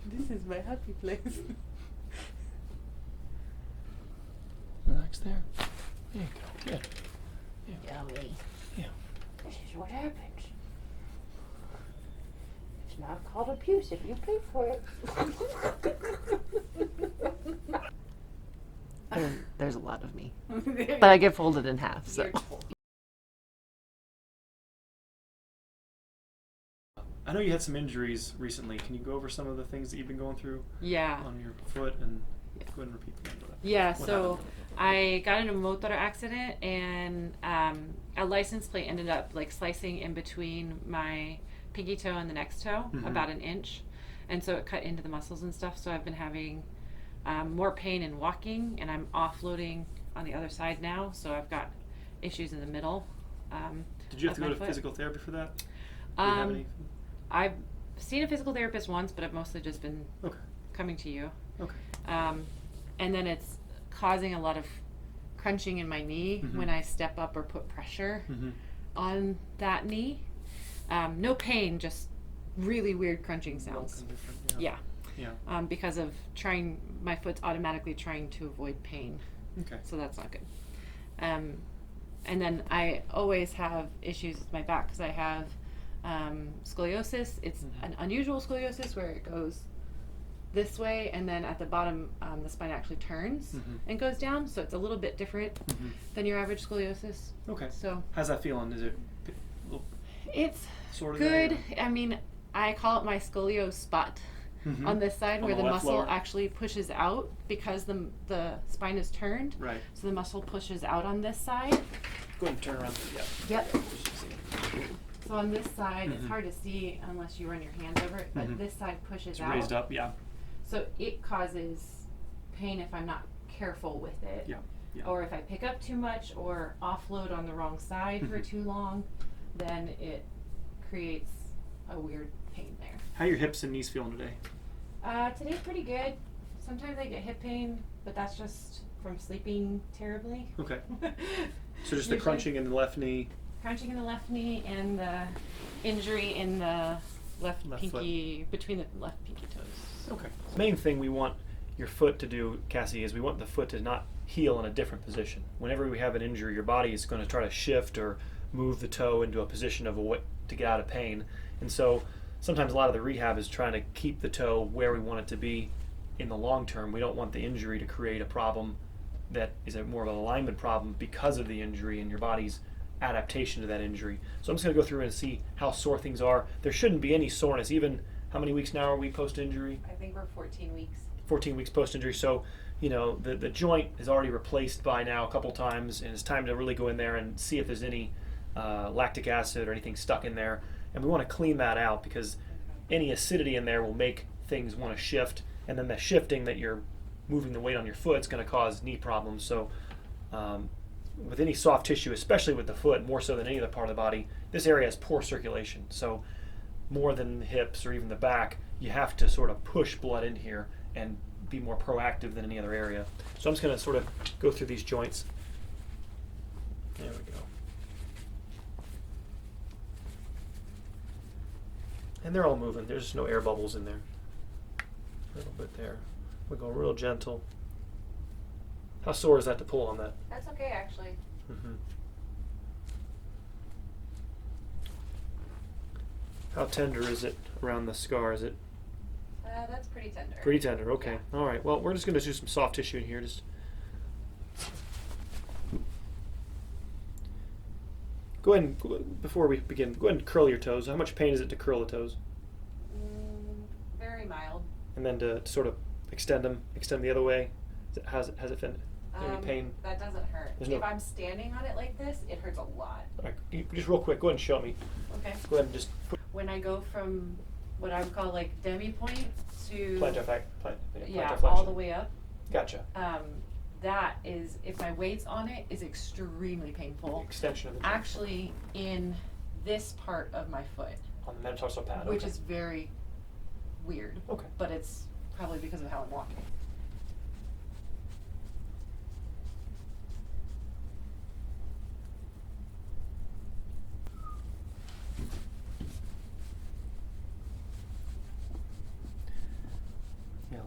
This is my happy place. Relax there. There you go. Good. Yummy. Yeah. This is what happens. It's not called abuse if you pay for it. There's a lot of me. But I get folded in half, so. I know you had some injuries recently. Can you go over some of the things that you've been going through Yeah. on your foot and go ahead and repeat them? Yeah, What so happened? I got in a motor accident and a license plate ended up like slicing in between my pinky toe and the next toe, about an inch. And so it cut into the muscles and stuff. So I've been having more pain in walking, and I'm offloading on the other side now. So I've got issues in the middle. Did you have to go to physical therapy for that? Do you have any? I've seen a physical therapist once, but I've mostly just been coming to you. Okay. And then it's causing a lot of crunching in my knee when I step up or put pressure on that knee. No pain, just really weird crunching sounds. Yeah. Because of my foot's automatically trying to avoid pain. Okay. So that's not good. And then I always have issues with my back because I have scoliosis. It's an unusual scoliosis where it goes this way, and then at the bottom the spine actually turns and goes down, so it's a little bit different than your average scoliosis. Okay. So how's that feeling? Is it a little it's sort of good. I mean, I call it my scolio spot on this side, where the muscle lower. actually pushes out because the spine is turned. Right. So the muscle pushes out on this side. Go ahead and turn around. Yep. So on this side, it's hard to see unless you run your hands over it, but this side pushes out. Raised up, yeah. So it causes pain if I'm not careful with it. Yeah. Or if I pick up too much or offload on the wrong side for too long, then it creates a weird pain there. How are your hips and knees feeling today? Today's pretty good. Sometimes I get hip pain, but that's just from sleeping terribly. Okay. So just the crunching in the left knee. Crunching in the left knee and the injury in the left pinky, between the left pinky toes. Okay. The main thing we want your foot to do, Cassie, is we want the foot to not heal in a different position. Whenever we have an injury, your body is going to try to shift or move the toe into a position of to get out of pain. And so sometimes a lot of the rehab is trying to keep the toe where we want it to be in the long term. We don't want the injury to create a problem that is more of an alignment problem because of the injury and your body's adaptation to that injury. So I'm just going to go through and see how sore things are. There shouldn't be any soreness. Even, how many weeks now are we post-injury? I think we're 14 weeks. 14 weeks post-injury. So, the joint is already replaced by now a couple times, and it's time to really go in there and see if there's any lactic acid or anything stuck in there. And we want to clean that out because any acidity in there will make things want to shift, and then the shifting that you're moving the weight on your foot is going to cause knee problems. So with any soft tissue, especially with the foot, more so than any other part of the body, this area has poor circulation. So more than the hips or even the back, you have to sort of push blood in here and be more proactive than any other area. So I'm just going to sort of go through these joints. There we go. And they're all moving. There's just no air bubbles in there. A little bit there. We go real gentle. How sore is that to pull on that? That's okay, actually. How tender is it around the scar? Is it? That's pretty tender. Pretty tender. Okay. Yeah. All right. Well, we're just going to do some soft tissue in here. Just go ahead and, before we begin, go ahead and curl your toes. How much pain is it to curl the toes? Very mild. And then to sort of extend the other way. Has it been? Any pain? That doesn't hurt. If I'm standing on it like this, it hurts a lot. All right, just real quick, go ahead and show me. Okay. Go ahead and just when I go from what I would call like demi point to plantar all the way up. Gotcha. That is, if my weight's on it, is extremely painful. Extension of the joint. Actually, in this part of my foot. On the metatarsal pad. Which is very weird. Okay. But it's probably because of how I'm walking.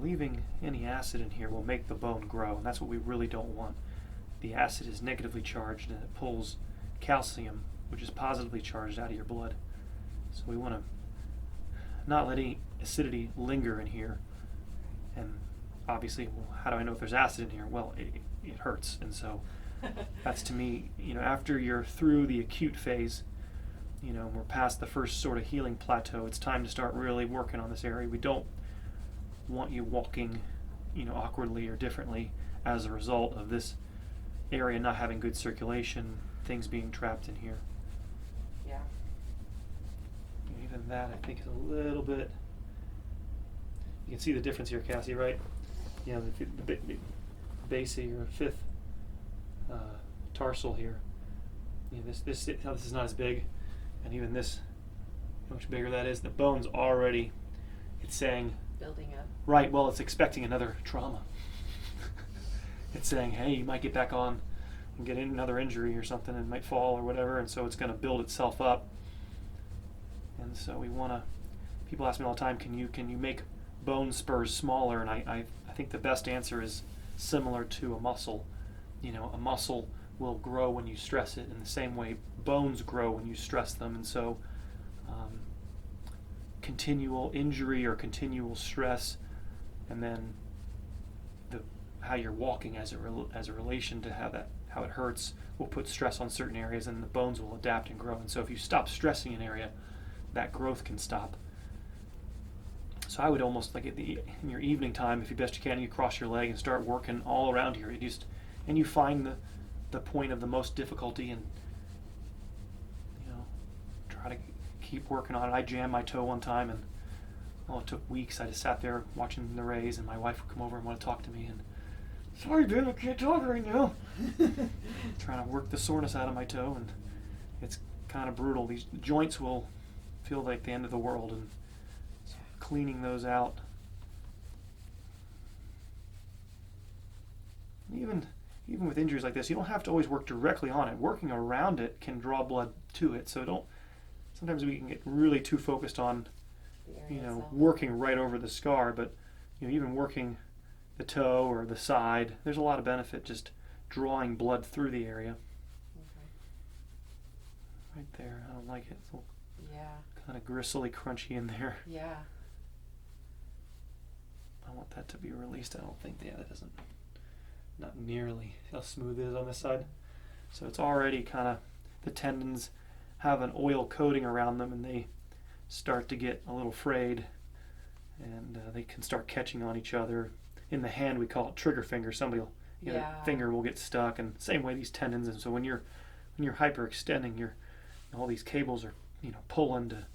leaving any acid in here will make the bone grow, and that's what we really don't want. The acid is negatively charged and it pulls calcium, which is positively charged, out of your blood. So we want to not let any acidity linger in here. And obviously, well, how do I know if there's acid in here? Well, it hurts. And so that's, to me, after you're through the acute phase, we're past the first sort of healing plateau, it's time to start really working on this area. We don't want you walking, awkwardly or differently as a result of this area not having good circulation, things being trapped in here. Yeah. Even that, I think, is a little bit. You can see the difference here, Cassie, right? The base of your fifth tarsal here. This is not as big, and even this, how much bigger that is. The bone's already, it's saying, building up. Right. Well, it's expecting another trauma. It's saying, hey, you might get back on and get another injury or something, and might fall or whatever, and so it's going to build itself up. And so we want to. People ask me all the time, can you make bone spurs smaller? And I think the best answer is similar to a muscle. A muscle will grow when you stress it, in the same way bones grow when you stress them. And so continual injury or continual stress, and then how you're walking as a relation to how it hurts will put stress on certain areas, and the bones will adapt and grow. And so if you stop stressing an area, that growth can stop. So I would almost, like in your evening time, if you best you can, you cross your leg and start working all around here. And you find the point of the most difficulty, and try to keep working on it. I jammed my toe one time, and it took weeks. I just sat there watching the Rays, and my wife would come over and want to talk to me, and sorry, babe, I can't talk right now. Trying to work the soreness out of my toe, and it's kind of brutal. These joints will feel like the end of the world, and so cleaning those out. Even with injuries like this, you don't have to always work directly on it. Working around it can draw blood to it. So sometimes we can get really too focused on, working right over the scar, but even working the toe or the side, there's a lot of benefit just drawing blood through the area. Okay. Right there, I don't like it. It's Yeah. kind of gristly, crunchy in there. Yeah. I want that to be released. I don't think, that doesn't, not nearly how smooth it is on this side. So it's already kind of, the tendons have an oil coating around them, and they start to get a little frayed, and they can start catching on each other. In the hand, we call it trigger finger. Finger will get stuck, and same way these tendons. And so when you're hyperextending, all these cables are pulling to,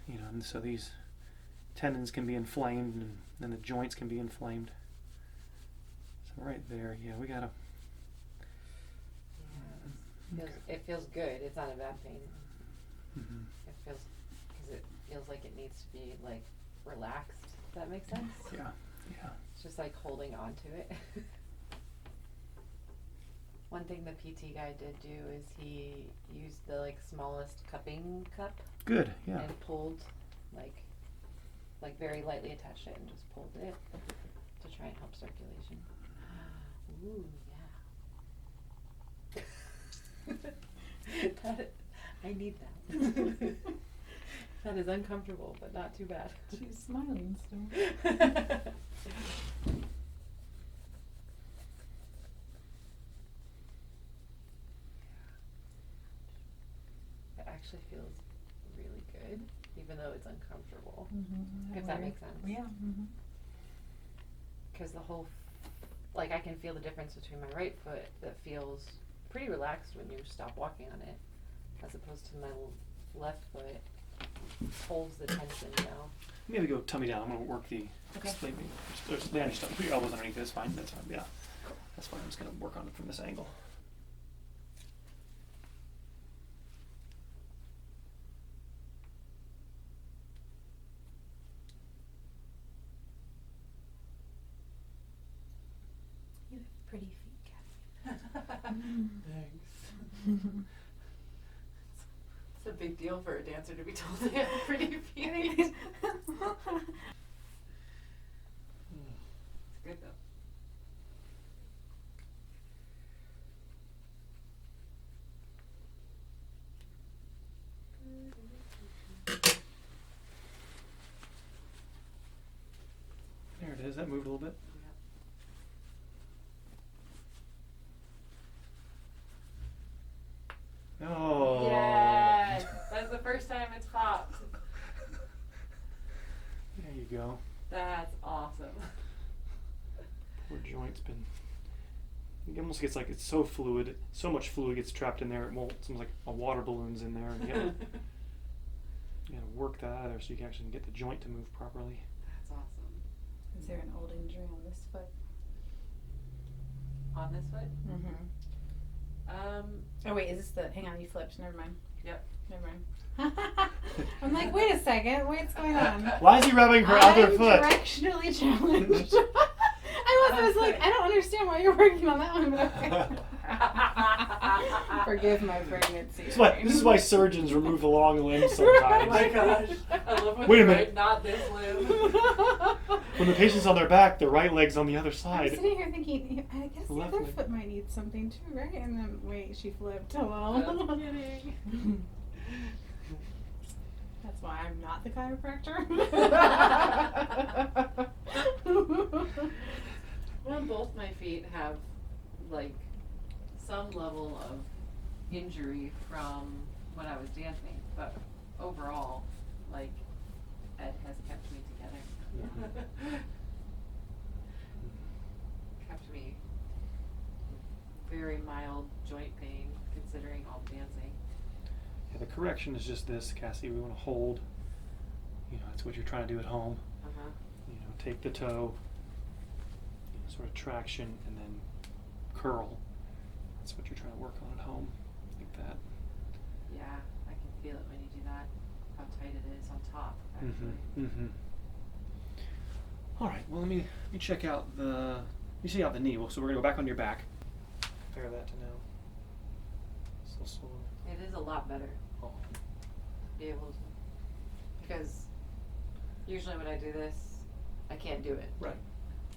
and so these tendons can be inflamed, and then the joints can be inflamed. So right there, we gotta. It feels good. It's not a bad pain. Mm-hmm. It feels like it needs to be like relaxed. Does that make sense? Yeah. It's just like holding on to it. One thing the PT guy did do is he used the smallest cupping cup. Good. Yeah. And pulled like very lightly attached it and just pulled it to try and help circulation. Ooh, yeah. I need that. That is uncomfortable, but not too bad. She's smiling still. It actually feels really good, even though it's uncomfortable. Mm-hmm. If that makes sense. Yeah. Mm-hmm. Because the whole, I can feel the difference between my right foot that feels pretty relaxed when you stop walking on it, as opposed to my left foot holds the tension now. Maybe go tummy down. I'm going to work the. Okay. There's landing stuff. Put your elbows underneath. That's fine. That's fine. Yeah. That's fine. I'm just going to work on it from this angle. You have pretty feet, Kathy. Thanks. It's a big deal for a dancer to be told they have pretty feet. moved a little bit? Oh. Yes, that's the first time it's popped. There you go. That's awesome. Poor joint's been. It almost gets like it's so fluid, so much fluid gets trapped in there. It won't. It's almost like a water balloon's in there, and you gotta work that out of there so you can actually get the joint to move properly. That's awesome. Is there an old injury on this foot? On this foot? Mm-hmm. Oh wait, is this the? Hang on, you flipped. Never mind. Yep. Never mind. I'm like, wait a second. What's going on? Why is he rubbing her other foot? I'm directionally challenged. I was like, I don't understand why you're working on that one. But okay. Forgive my pregnancy. This is why surgeons remove the long limbs Oh sometimes. my gosh. I love when Wait a you're minute. right, not this limb. When the patient's on their back, their right leg's on the other I'm side. sitting here thinking, I guess the Left other leg. foot might need something too, right? And then, wait, she flipped. Hello. I'm kidding. That's why I'm not the chiropractor. Well, both my feet have, like, some level of injury from when I was dancing, but overall, like, Ed has kept me together. Kept me very mild joint pain, considering all the dancing. Yeah, the correction is just this, Cassie. We want to hold. That's what you're trying to do at home. Uh-huh. Take the toe, sort of traction, and then curl. That's what you're trying to work on at home, like that. Yeah, I can feel it when you do that, how tight it is on top, actually. Mm-hmm. All right. Well, let me check out the. You see out the knee. So we're gonna go back on your back. Compare that to now. Still sore. It is a lot better Oh. to be able to, because usually when I do this, I can't do it. Right.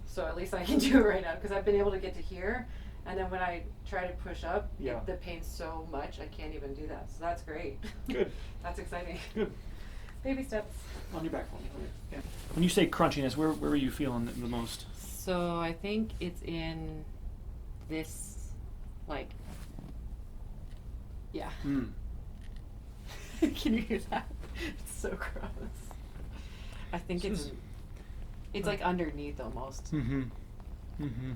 So at least I can do it right now, because I've been able to get to here, and then when I try to push up, Yeah. the pain's so much I can't even do that. So that's great. Good. That's exciting. Good. Baby steps. On your back. Yeah. When you say crunchiness, where are you feeling the most? So I think it's in this, like, yeah. Mm. Can you hear that? It's so gross. I think This it's like underneath almost. Mm-hmm. Mm-hmm.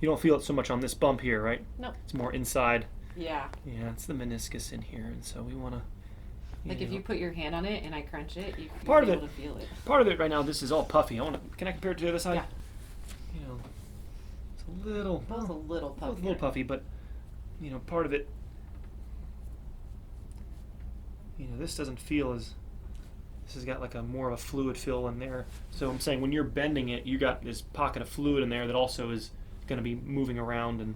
You don't feel it so much on this bump here, right? Nope. It's more inside. Yeah. Yeah, it's the meniscus in here, and so we want to. Like if you put your hand on it and I crunch it, you'll Part be of able to feel it. Part of it right now, this is all puffy. Can I compare it to the other side? Yeah. It's a little. Both a little Both puffy. a little puffy, but part of it. This doesn't feel as. This has got like a more of a fluid fill in there. So I'm saying when you're bending it, you got this pocket of fluid in there that also is going to be moving around. And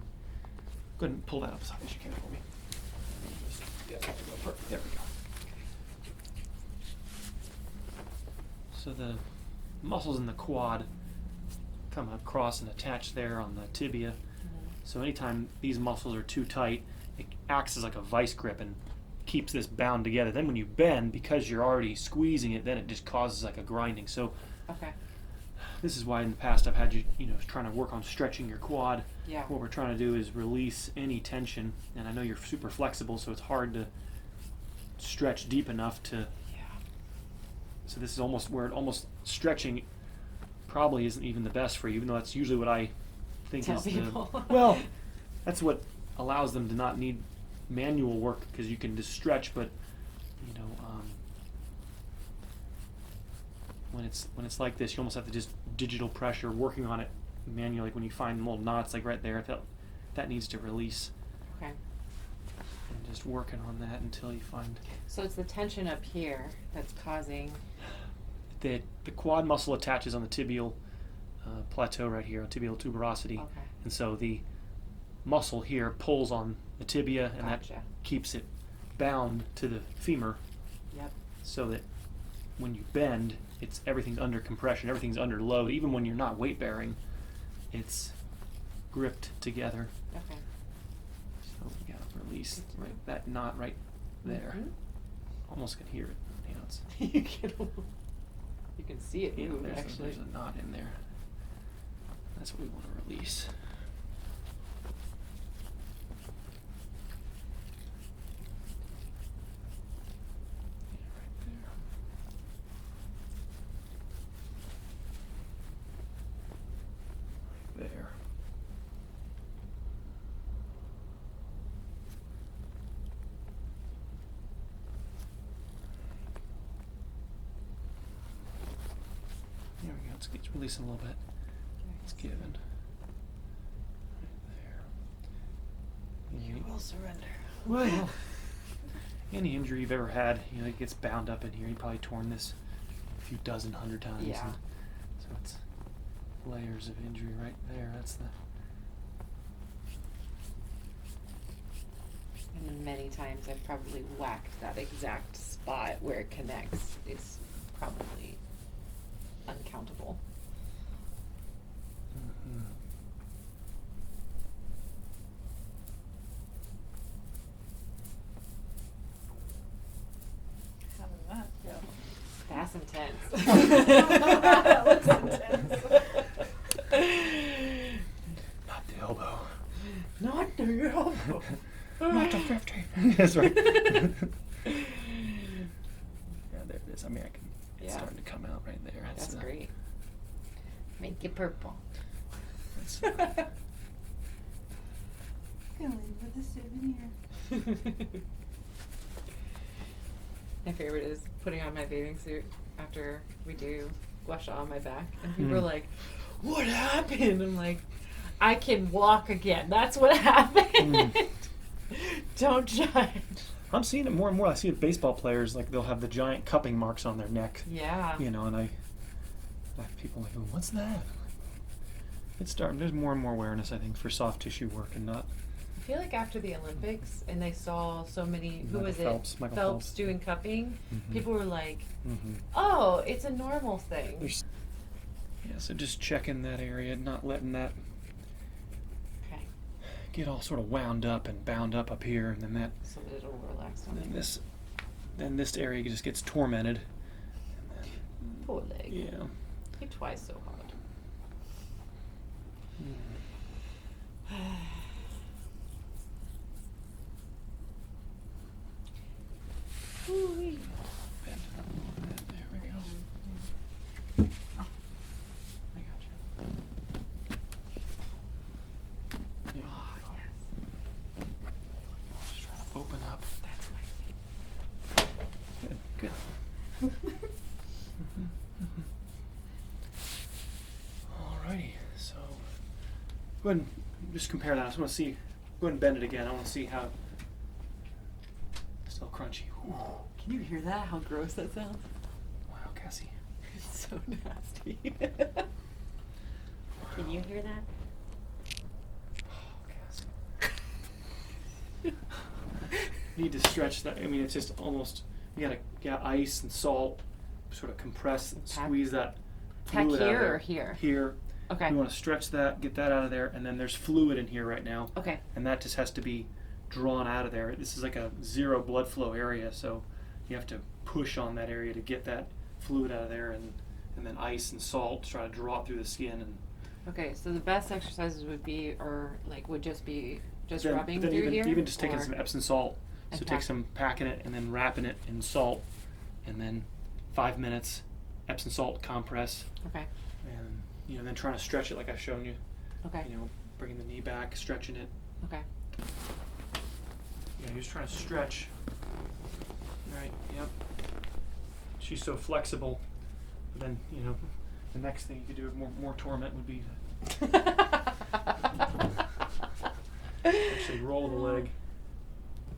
go ahead and pull that up as high as you can for me. Perfect. There we go. So the muscles in the quad come across and attach there on the tibia. Mm-hmm. So anytime these muscles are too tight, it acts as like a vice grip and keeps this bound together. Then when you bend, because you're already squeezing it, then it just causes like a grinding. So Okay. this is why in the past I've had you, trying to work on stretching your quad. Yeah. What we're trying to do is release any tension. And I know you're super flexible, so it's hard to stretch deep enough to. Yeah. So this is almost where almost stretching probably isn't even the best for you, even though that's usually what I think Tell is people. well, that's what allows them to not need manual work, because you can just stretch, but when it's like this, you almost have to just digital pressure working on it manually. Like when you find little knots like right there, that needs to release, Okay. and just working on that until you find So it's the tension up here that's causing. the quad muscle attaches on the tibial plateau right here, tibial tuberosity. Okay. And so the muscle here pulls on the tibia, and Gotcha. that keeps it bound to the femur, Yep. so that when you bend, everything's under compression, everything's under load. Even when you're not weight bearing, it's gripped together. Okay. So we gotta release that knot right there. Mhm. Almost can hear it. You can see it move, There's actually. a knot in there. That's what we want to release. There. There we go. It's releasing a little bit. It's given. Right there. You will surrender. Well, any injury you've ever had, it gets bound up in here. You probably torn this a few dozen, 100 times. Yeah. And so it's layers of injury right there. That's the. And many times I've probably whacked that exact spot where it connects. It's probably uncountable. Mhm. How did that go? That's intense. That looks intense. Not the elbow. Not the elbow. Not the 50. That's right. Yeah, there it is. I mean, it's Yeah. starting to come out right there. That's great. Make it purple. That's, Gonna leave with a souvenir. My favorite is putting on my bathing suit after we do GuaSha on my back, and people are like, "What happened?" I'm like, "I can walk again. That's what happened." Don't judge. I'm seeing it more and more. I see it with baseball players, like they'll have the giant cupping marks on their neck. Yeah. And I have people like, "What's that?" It's starting. There's more and more awareness, I think, for soft tissue work and not. I feel like after the Olympics, and they saw so many, who was Michael it? Phelps doing cupping. Mhm. People were like, Mm-hmm. "Oh, it's a normal thing." Yeah, so just checking that area, not letting that Okay. get all sort of wound up and bound up here, and then that. So that it'll relax on And you. then this area just gets tormented. Poor leg. Yeah. He tries so hard. Ooh-wee. Bend it up a little bit. There we go. I got you. Yeah. Oh, yes. Just trying to open up. That's my Good. Good. Alrighty. So go ahead and just compare that. I just want to see. Go ahead and bend it again. I want to see how. Still crunchy. Ooh. Can you hear that? How gross that sounds? Wow, Cassie. It's so nasty. Can you hear that? Oh, Cassie. You need to stretch that. I mean, it's just almost. You gotta get ice and salt, sort of compress, and Pack- squeeze that Pack fluid out of here there. or here? Here. Okay. You want to stretch that, get that out of there, and then there's fluid in here right now. Okay. And that just has to be drawn out of there. This is like a zero blood flow area, so you have to push on that area to get that fluid out of there, and then ice and salt to try to draw it through the skin. And Okay, so the best exercises would be, would just be just then, rubbing then through even, here? even just taking or- some Epsom salt. and So pack- take some, packing it, and then wrapping it in salt, and then 5 minutes Epsom salt compress, Okay. and then trying to stretch it like I've shown you. Okay. Bringing the knee back, stretching it. Okay. Yeah, you're just trying to stretch. Right, yep. She's so flexible. But then, the next thing you could do with more torment would be to actually roll the leg.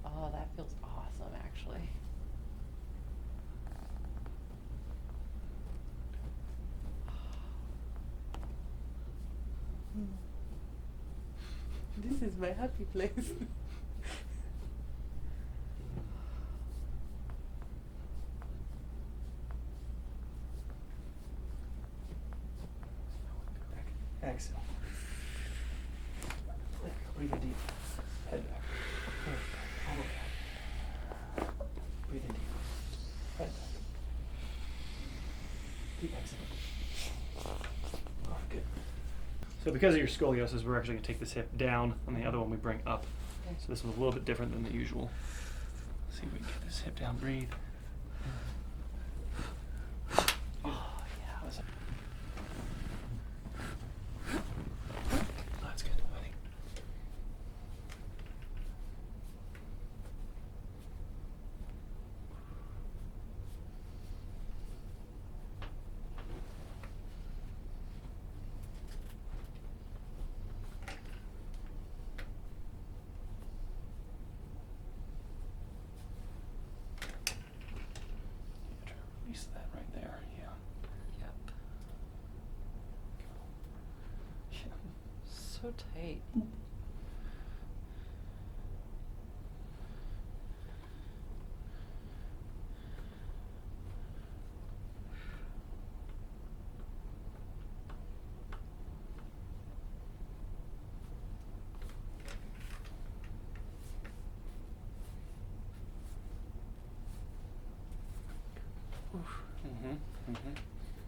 Oh, that feels awesome, actually. This is my happy place. Exhale. Breathe in deep. Head back. All the way back. Breathe in deep. Head back. Deep exhale. Oh, good. So because of your scoliosis, we're actually going to take this hip down, and the other one we bring up. Okay. So this one's a little bit different than the usual. Let's see if we can get this hip down, breathe. Oh, yeah. That's good, buddy. Release that right there, yeah. Yep. So tight.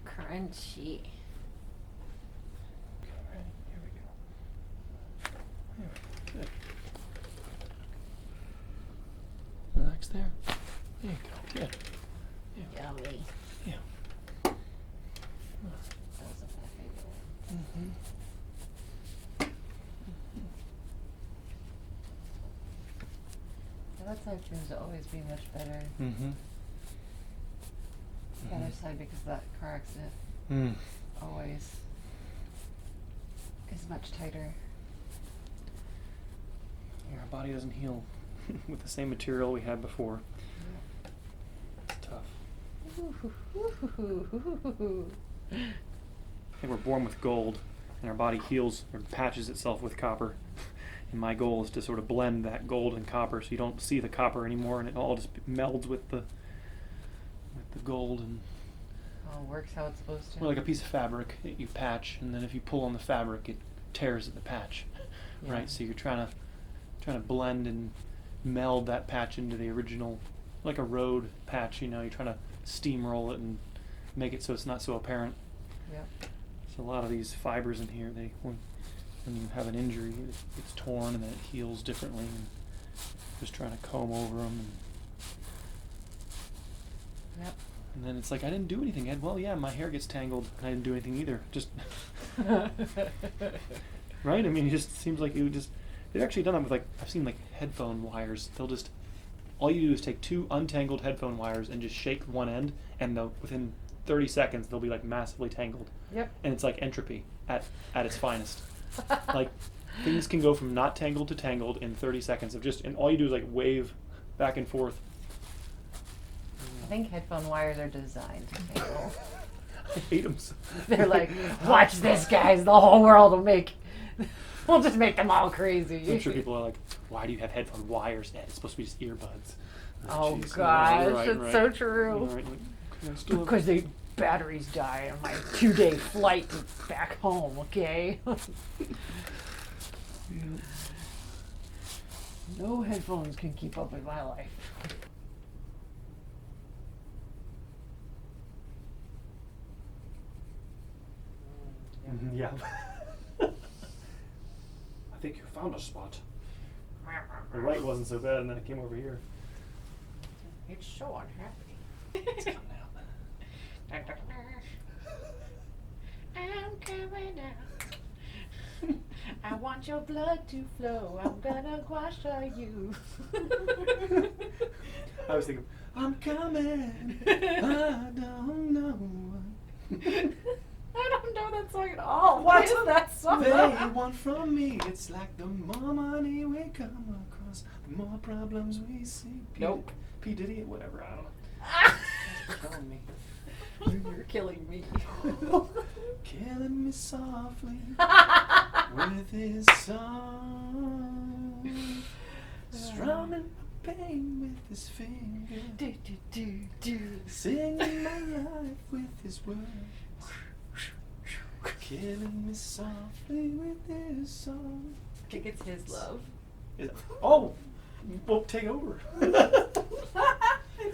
Crunchy. Okay, ready? Here we go. There we go. Good. Relax there. There you go. Good. Yummy. Yeah. That was a favorite one. Mm-hmm. The left side seems to always be much better. Mm-hmm. The other side, because of that car accident, Mm. always is much tighter. Yeah, our body doesn't heal with the same material we had before. It's tough. I think we're born with gold, and our body heals or patches itself with copper. And my goal is to sort of blend that gold and copper, so you don't see the copper anymore, and it all just melds with the gold. And Oh, works how it's supposed to. or like a piece of fabric that you patch, and then if you pull on the fabric, it tears at the patch, Yeah. right? So you're trying to blend and meld that patch into the original, like a road patch. You know, you're trying to steamroll it and make it so it's not so apparent. Yep. So a lot of these fibers in here, when you have an injury, it's torn and then it heals differently. And just trying to comb over them. Yep. And then it's like, I didn't do anything, Ed. Well, yeah, my hair gets tangled, and I didn't do anything either. Just, right? I mean, it just seems like they've actually done that with, like, I've seen, like, headphone wires. All you do is take 2 untangled headphone wires and just shake one end, and within 30 seconds, they'll be, like, massively tangled. Yep. And it's like entropy at its finest. Like, things can go from not tangled to tangled in 30 seconds and all you do is, like, wave back and forth. I think headphone wires are designed to tangle. I hate them so. They're like, watch this, guys. The whole world we'll just make them all crazy. I'm sure people are like, why do you have headphone wires, Ed? It's supposed to be just earbuds. Oh, Jeez. gosh, Right, it's right. so true. Right, like, okay, I still have- Because the batteries die on my 2-day flight back home, okay? No headphones can keep up with my life. Mhm, yeah. I think you found a spot. The right wasn't so bad, and then it came over here. It's so unhappy. It's coming out. I'm coming out. I want your blood to flow. I'm gonna GuaSha you. I was thinking, I'm coming. I don't know. I don't know that song at all. What is that song? They want from me. It's like the more money we come across, the more problems we see. Nope. P. Diddy, whatever, I don't know. You're killing me. You're killing me. Killing me softly with his song. Strumming my pain with his finger. Do, do, do, do. Singing my life with his words. Killing me softly with his song. I think it's his love. Oh, well, take over.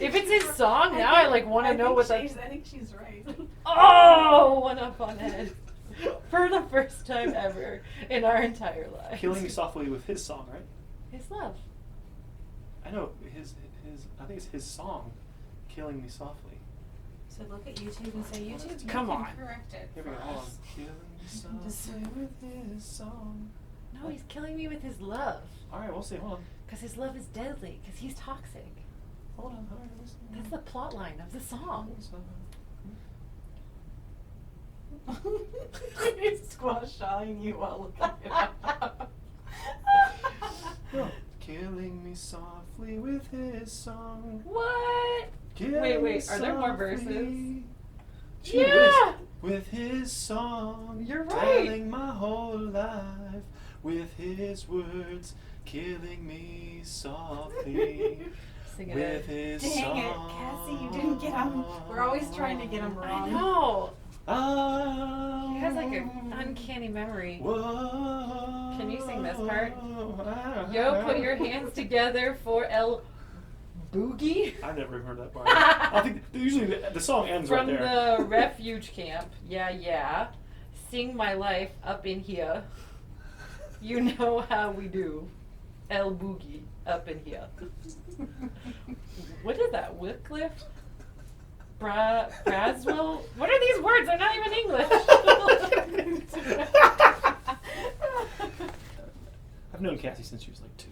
If it's his song, now I like want to know what that. I think she's right. Oh, one up on Ed. For the first time ever in our entire lives. Killing Me Softly with his song, right? His love. I know his. I think it's his song, "Killing Me Softly." So look at YouTube and say, YouTube, Come you can on. correct it. Here we for go. Hold on. us. Killing me softly with his song. No, he's killing me with his love. All right, we'll see. Hold on. Because his love is deadly. Because he's toxic. Hold on. All right, we'll see. That's the plot line of the song. He's squashing you while looking it up. No. Killing me softly with his song. What? Killing Wait, me are there more softly. verses? Gee Yeah! whiz. With his song. You're right. Telling my whole life. With his words. Killing me softly. Sing it With out. his Dang song. it, Cassie, you didn't get them. We're always trying to get them I wrong. know. Oh, He has like an uncanny memory. Whoa, Can you sing this part? Yo, put your hands together for El Boogie. I've never even heard that part. I think usually the song ends From right there. the refuge camp. Yeah, yeah. Sing my life up in here. You know how we do. El Boogie up in here. What is that? Wycliffe? Braswell? What are these words? They're not even English. I've known Cassie since she was like 2.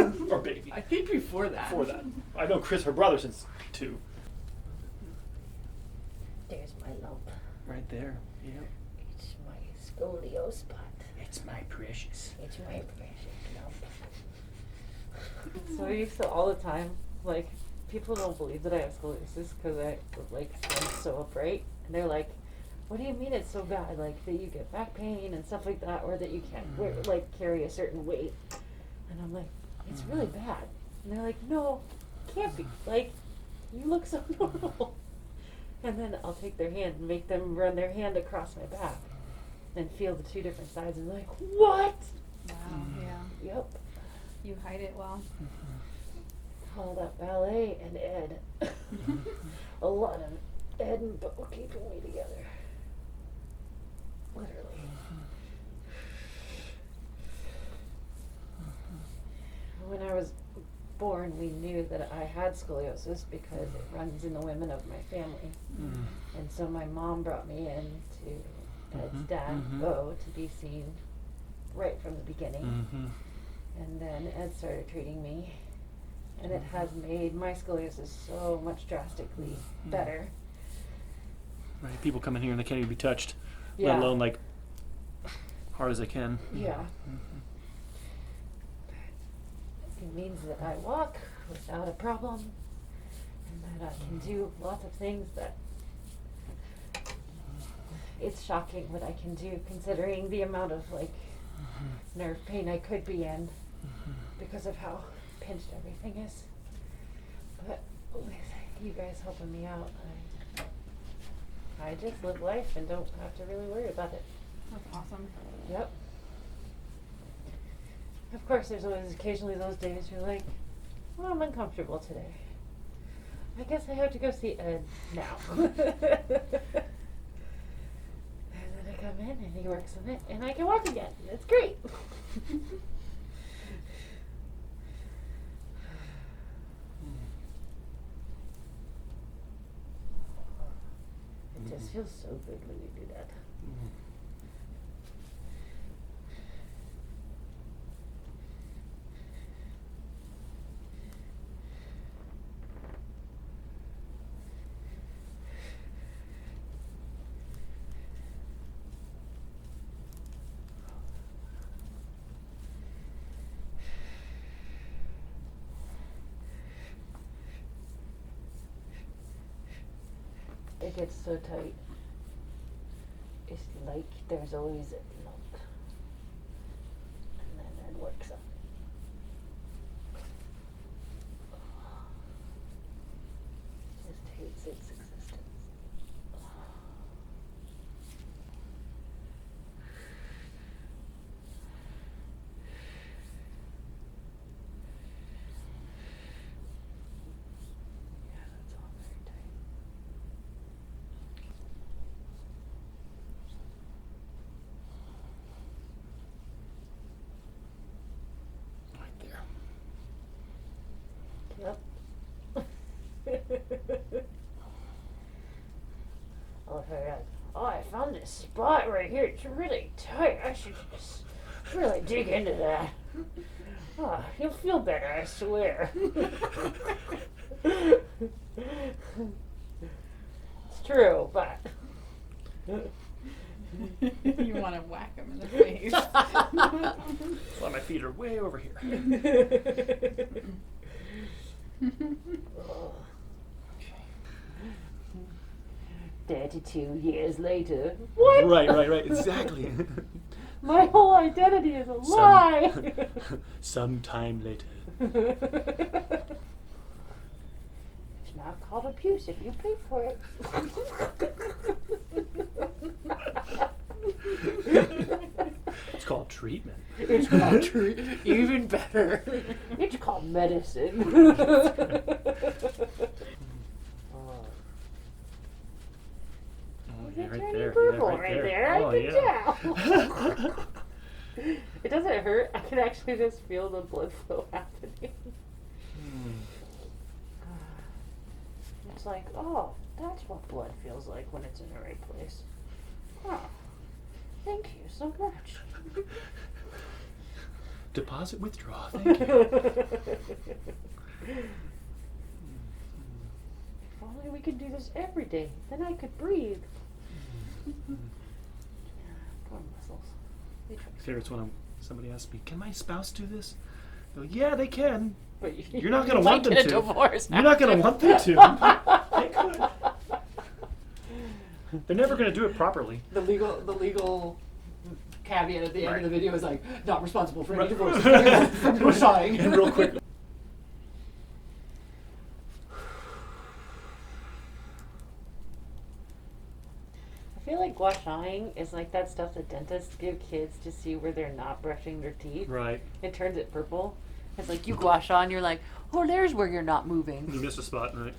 Okay. Or baby. I think before that. Before that. I've known Chris, her brother, since 2. There's my lump. Right there. Yeah. It's my scoliosis spot. It's my precious. It's my precious lump. So I used to all the time, like, people don't believe that I have scoliosis because I'm so upright. And they're like, what do you mean it's so bad? Like, that you get back pain and stuff like that, or that you can't, carry a certain weight. And I'm like, it's really bad. And they're like, no, it can't be. Like, you look so normal. And then I'll take their hand and make them run their hand across my back and feel the 2 different sides and they're like, what? Wow, yeah. Yep. You hide it well. All that ballet and Ed. A lot of Ed and Bo keeping me together. Literally. When I was born, we knew that I had scoliosis because it runs in the women of my family. And so my mom brought me in to Ed's dad, Bo, to be seen right from the beginning. And then Ed started treating me. And it has made my scoliosis so much drastically better. Right. People come in here and they can't even be touched, Yeah. let alone like hard as they can. Yeah. It means that I walk without a problem and that I can do lots of things that it's shocking what I can do considering the amount of nerve pain I could be in because of how pinched everything is. But with you guys helping me out, I just live life and don't have to really worry about it. That's awesome. Yep. Of course, there's always occasionally those days you're like, well, I'm uncomfortable today. I guess I have to go see Ed now. And then I come in and he works on it and I can walk again. It's great. It just feels so good when you do that. It gets so tight. It's like there's always a lump. And then it works up. Just hates its existence. Yeah, that's all very tight. Yep. Oh, I found this spot right here. It's really tight. I should just really dig into that. Oh, you'll feel better, I swear. It's true, but You want to whack him in the face. Well, my feet are way over here. Oh. 32 years later. What? Right. Exactly. My whole identity is a lie. Sometime later. It's not called abuse if you pay for it. It's called treatment. It's called even better. It's called medicine. Oh, You're yeah, right turning there. purple Yeah, right there. I Oh, can yeah. tell. It doesn't hurt. I can actually just feel the blood flow happening. It's like, oh, that's what blood feels like when it's in the right place. Huh. Thank you so much. Deposit withdraw. Thank you. If only we could do this every day, then I could breathe. Poor muscles. They try so Favorite's when somebody asks me, "Can my spouse do this?" I go, "Yeah, they can. But You're not going to might want them get a to. divorce You're not going to want them to. They could. They're never going to do it properly." The legal caveat at the end Right. of the video is like, not responsible for any Right. divorce from GuaShaing. And real quick. I feel like GuaShaing is like that stuff that dentists give kids to see where they're not brushing their teeth. Right. It turns it purple. It's like you GuaSha and you're like, oh, there's where you're not moving. You missed a spot, right?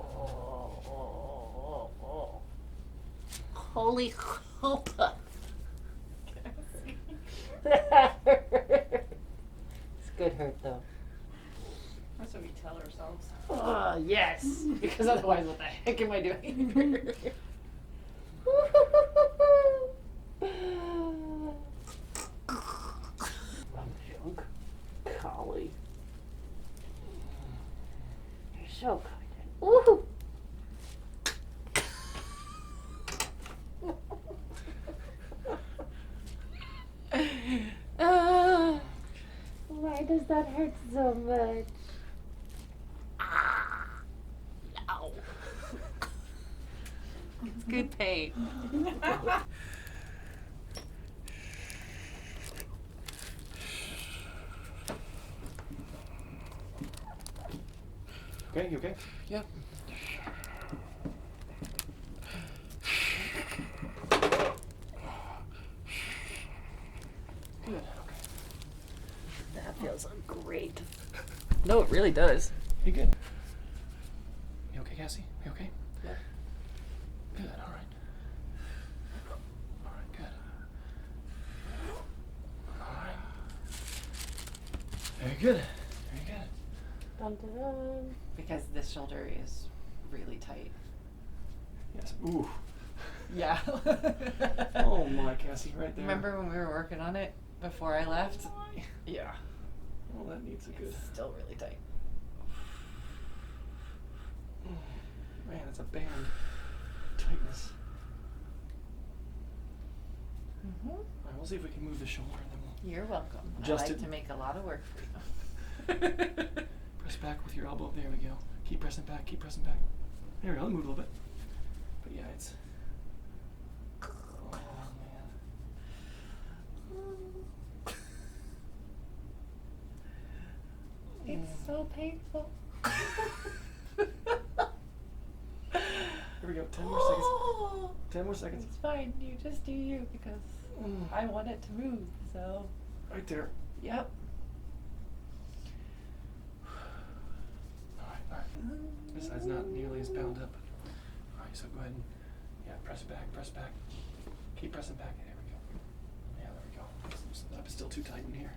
Oh. Holy hope. It's good hurt though. That's what we tell ourselves. Oh, yes. Because otherwise, what the heck am I doing? Junk collie. You're so kind. Ooh. Why does that hurt so much? Ow. It's good pain. Okay, you okay? Yep. Good. Okay. That feels great. No, it really does. You good? You okay, Cassie? You okay? Yeah. Good. All right. All right. Good. All right. Very good. Very good. Dun, dun, dun. Because this shoulder is really tight. Yes. Ooh. Yeah. Oh my, Cassie, right there. Remember when we were working on it before I left? Yeah. Well, that needs a good. It's still really tight. Man, it's a band tightness. Mm-hmm. All right, we'll see if we can move the shoulder, and then we'll You're welcome. Just I like it. to make a lot of work for you. press back with your elbow. There we go. Keep pressing back. Keep pressing back. There we go. Move a little bit. But yeah, it's. Oh man. It's so painful. Here we go. 10 more seconds. 10 more seconds. It's fine. You just do you because I want it to move. So, Right there. yep. All right. This side's not nearly as bound up. All right, so go ahead and press back. Press back. Keep pressing back. There we go. Yeah, there we go. Loosen up. It's still too tight in here.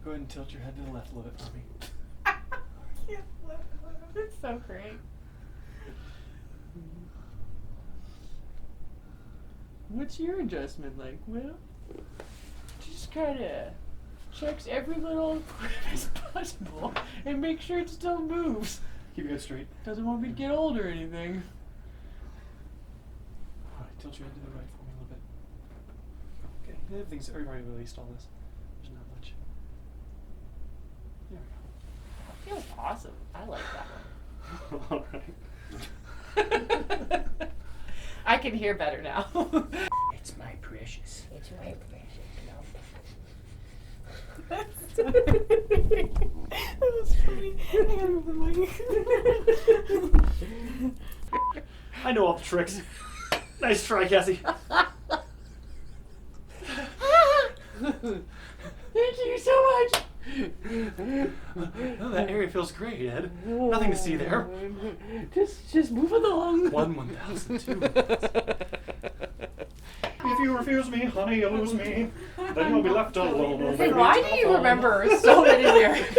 Go ahead and tilt your head to the left a little bit for me. It's so great. What's your adjustment like, Will? Just kind of checks every little part as possible and make sure it still moves. Keep your head straight. Doesn't want me to get old or anything. Alright, tilt your head to the right for me a little bit. Okay, everything's already released on this. There's not much. There we Feels awesome. I like that go. Alright. I can hear better now. It's my precious. It's my precious love. That was funny. I gotta move the mic. I know all the tricks. Nice try, Cassie. Thank you so much. Oh, that area feels great, Ed. Nothing to see there. Just move along. 1/1002. If you refuse me, honey, you'll lose me. Then you'll be left alone. Why do you remember so many lyrics?